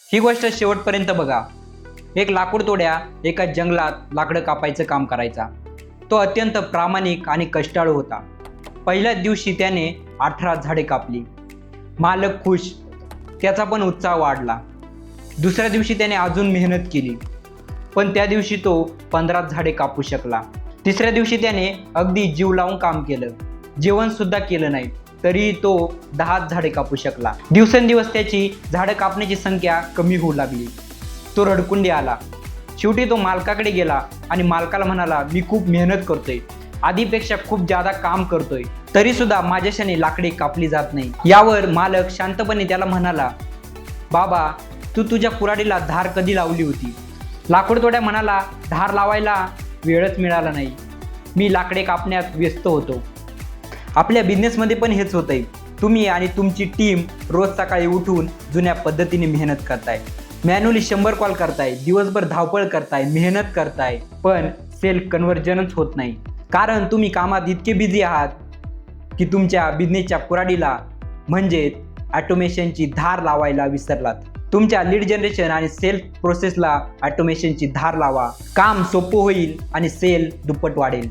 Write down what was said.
ही गोष्ट शेवटपर्यंत बघा. एक लाकूडतोड्या एका जंगलात लाकडं कापायचं काम करायचा. तो अत्यंत प्रामाणिक आणि कष्टाळू होता. पहिल्याच दिवशी त्याने 18 झाडे कापली. मालक खुश, त्याचा पण उत्साह वाढला. दुसऱ्या दिवशी त्याने अजून मेहनत केली, पण त्या दिवशी तो 15 झाडे कापू शकला. तिसऱ्या दिवशी त्याने अगदी जीव लावून काम केलं, जेवण सुद्धा केलं नाही, तरीही तो 10 झाडे कापू शकला. दिवसेंदिवस त्याची झाडं कापण्याची संख्या कमी होऊ लागली. तो रडकुंडी आला. शेवटी तो मालकाकडे गेला आणि मालकाला म्हणाला, मी खूप मेहनत करतोय, आधीपेक्षा खूप जादा काम करतोय, तरी सुद्धा माझ्याशाने लाकडे कापली जात नाही. यावर मालक शांतपणे त्याला म्हणाला, बाबा, तू तुझ्या कुऱ्हाडीला धार कधी लावली होती? लाकूडतोड्या म्हणाला, धार लावायला वेळच मिळाला नाही, मी लाकडे कापण्यात व्यस्त होतो. आपल्या बिझनेसमध्ये पण हेच होतंय. तुम्ही आणि तुमची टीम रोज सकाळी उठून जुन्या पद्धतीने मेहनत करताय, मॅन्युअली 100 कॉल करताय, दिवसभर धावपळ करताय, मेहनत करताय, पण सेल कन्व्हर्जनच होत नाही. कारण तुम्ही कामात इतके बिझी आहात की तुमच्या बिझनेसच्या कुऱ्हाडीला म्हणजे ऑटोमेशनची धार लावायला विसरलात. तुमच्या लीड जनरेशन आणि सेल प्रोसेसला ऑटोमेशनची धार लावा. काम सोपं होईल आणि सेल दुप्पट वाढेल.